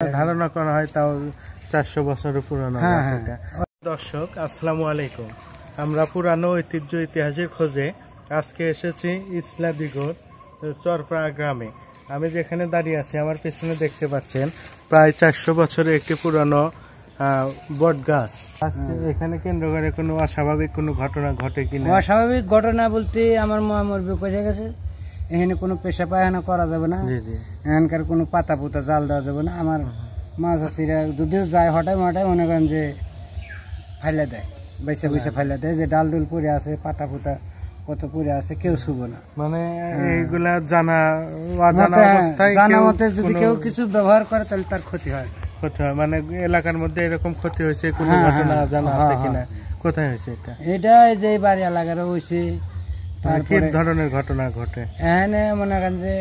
ধারণা করা হয় তাও 400 বছরের পুরানো গাছ এটা। দর্শক আসসালামু আলাইকুম, আমরা পুরানো ঐতিহ্য ইতিহাসের খোঁজে আজকে এসেছি ইসলাদিগর চরপাড়া গ্রামে। আমি যেখানে দাঁড়িয়ে আছি আমার পিছনে দেখতে পাচ্ছেন প্রায় 400 বছরের একটি পুরানো বট গাছ। এখানে কেন্দ্র করে কোনো অস্বাভাবিক কোনো ঘটনা ঘটে কিনা? অস্বাভাবিক ঘটনা বলতে আমার মা মরবে কষে গেছে, এখানে কোনো পেশা পায়খানা করা যাবে না, এখানকার কোনো পাতা পুতা জাল দেওয়া যাবে না। আমার মা চাষিরা যদিও যায় হঠাৎ মনে করেন যে ফাইলা দেয়, বেছে বেছে ফাইলা দেয়, যে ডাল ডুল পরে আছে, পাতা পুতা কত পরে আছে, কেউ শুভ না। মানে এইগুলা জানা অবস্থায় জানা মতে যদি কেউ কিছু ব্যবহার করে তাহলে তার ক্ষতি হয়। মানে এলাকার মধ্যে এরকম ক্ষতি হয়েছে কোনো ঘটনা জানা আছে কিনা? কোথায় হয়েছে এটা? এটা যে বাড়ি এলাকার হয়েছে। কি ধরনের ঘটনা ঘটে? এখানে মনে করেন যে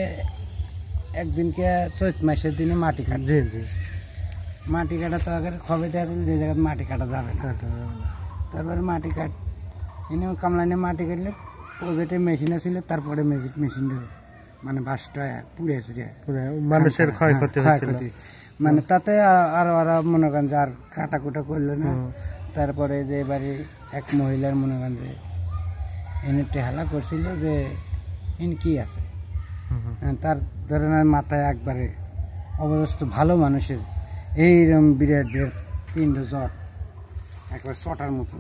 একদিনকে চৈত মাসের দিনে মাটি কাটে। জি জি, মাটি কাটা তো আগে খবর দেওয়া যে জায়গায় মাটি কাটা যাবে না। তারপরে মাটি কাট এনে কামলানে মাটি কাটলে প্রজেক্টে মেশিন আছিল, তারপরে মেশিন মানে বাসটা পুড়ে মানুষের ক্ষয়ক্ষতি মানে তাতে আর ওরা মনে করেন যে আর কাটা কুটা করলো না। তারপরে যে এবারে এক মহিলার মনে করেন যে এনে টেহালা করছিল যে ইন কি আছে, তার ধরনের মাথায় একবারে অবস্থা ভালো মানুষের এইরকম বিরাট বিরাট পিণ্ড জট, একবার চটার মতো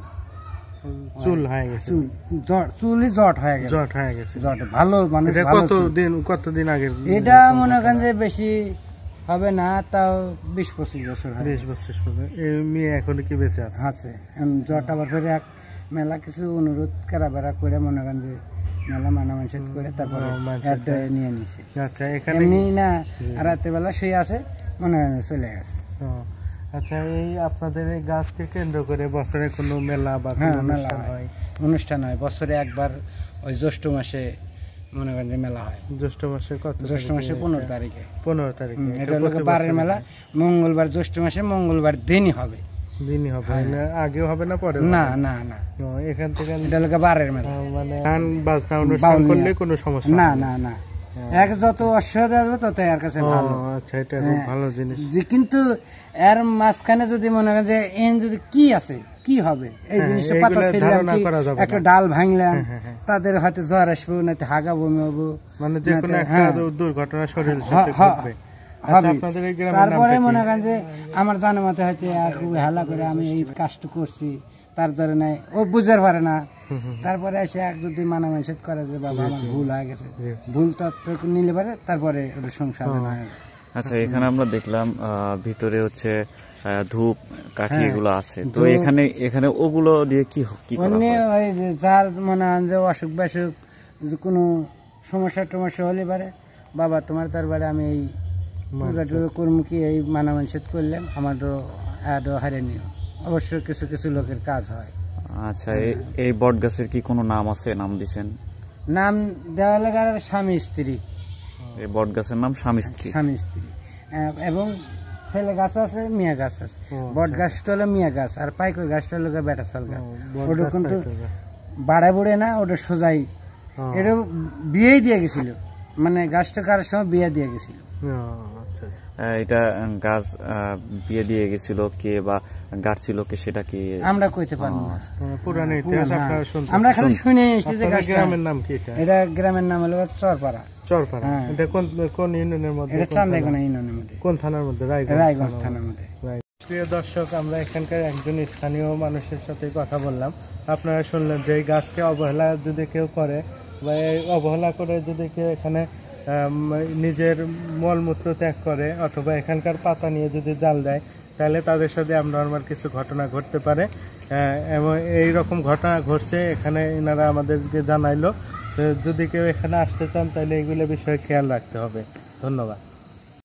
চুল হয়ে গেছে, চুলই জট হয়ে গেছে জট ভালো মানুষ। কতদিন আগে এটা মনে করেন যে বেশি হবে না, তাও 20-25 বছর। 20 বছর মেয়ে এখন কি বেঁচে আছে? জট আবার ফেরে এক মেলা কিছু অনুরোধ করা বেড়া করে মনে করেন যে মেলা মানামানসিক করে তারপরে নিয়ে নিছে। আচ্ছা, এখানে না রাতের বেলা শুয়ে আছে মনে করেন চলে গেছে। আচ্ছা, এই আপনাদের এই গাছকে কেন্দ্র করে বছরে কোনো মেলা বা অনুষ্ঠান হয়? বছরে একবার ওই জ্যৈষ্ঠ মাসে মনে করেন যে মেলা হয়। জ্যৈষ্ঠ মাসে কত? জ্যৈষ্ঠ মাসে 15 তারিখে। 15 তারিখে এটা হলো বারের মেলা। মঙ্গলবার, জ্যৈষ্ঠ মাসে মঙ্গলবার দিনই হবে। না আগেও হবে না পরে? না না না, এখান থেকে এটা হলো বারের মেলা। মানে গান বাজনা অনুষ্ঠান করলে কোনো সমস্যা না না না, এক যত অসুবিধা আসবে তত এর কাছে ভালো। আচ্ছা, এটা খুব ভালো জিনিস। কিন্তু এর মাঝখানে যদি মনে করেন যে এন যদি কি আছে কি হবে, এই জিনিসটা পাতা ছিলাম কি একটা ডাল ভাঙলাম, তাদের হয়তো জ্বর আসবো, না হাগা বমি হবো, মানে যে কোনো একটা দুর্ঘটনা শরীরের সাথে ঘটবে। তারপরে মনে করেন যে আমার জানা মতে হয়তো হেলা করে আমি এই কাজটা করছি, তার ধরে নাই ও বুঝতে পারে না। তারপরে এসে এক যদি মানা মানসিক করে যে বাবা আমার ভুল হয়ে গেছে, ভুল তত্ত্ব নিলে পারে, তারপরে ওটা সংসার। আচ্ছা, এখানে আমরা দেখলাম ভিতরে হচ্ছে ধূপ কাঠি এগুলো আছে, তো এখানে ওগুলো দিয়ে কি ওই যে যার মনে হয় যে অসুখ বাসুখ কোনো সমস্যা টমস্যা হলে পারে, বাবা তোমার দরবারে আমি এই পূজা টুজা করবো, কি এই মানা মানসিক করলাম, আমারও হারিয়ে নিও। অবশ্য কিছু কিছু লোকের কাজ হয়। আচ্ছা, এই বট গাছের কি কোনো নাম আছে? নাম দিছেন? নাম দেওয়া লাগার স্বামী স্ত্রী। এই বট গাছের নাম স্বামী স্ত্রী এবং ছেলে গাছ আছে, মেয়ে গাছ আছে। বট গাছটা হলো মেয়ে গাছ, আর পাইকর গাছটা হলো বেটাচল গাছ। ওটা কিন্তু বাড়ে বুড়ে না, ওটা সোজাই। এটা বিয়েই দিয়ে গেছিল, মানে গাছটা কারোর সময় বিয়ে দিয়ে গেছিল। এটা গাছ বিয়ে দিয়ে গেছিল কে বা গাড়ছিল কে সেটা কি আমরা কইতে পারবো না, পুরানো ইতিহাস আপনারা শুনছেন, আমরা খালি শুনে এসেছি। যে গ্রামের নাম কি? এটা গ্রামের নাম হলো চরপাড়া। এটা কোন ইউনিয়নের মধ্যে? এটা চান্দাইকোনা ইউনিয়নের মধ্যে। কোন থানার মধ্যে? রায়গঞ্জ থানার মধ্যে। প্রিয় দর্শক, আমরা এখানকার একজন স্থানীয় মানুষের সাথে কথা বললাম। আপনারা শুনলেন যে এই গাছকে অবহেলা যদি কেউ করে বা অবহেলা করে যদি কেউ এখানে নিজের মলমূত্র ত্যাগ করে অথবা এখানকার পাতা নিয়ে যদি জাল দেয়, তাহলে তাদের সাথে abnormal কিছু ঘটনা ঘটতে পারে। এবং এইরকম ঘটনা ঘটছে এখানে, এনারা আমাদেরকে জানাইলো। যদি কেউ এখানে আসতে চান তাহলে এইগুলো বিষয়ে খেয়াল রাখতে হবে। ধন্যবাদ।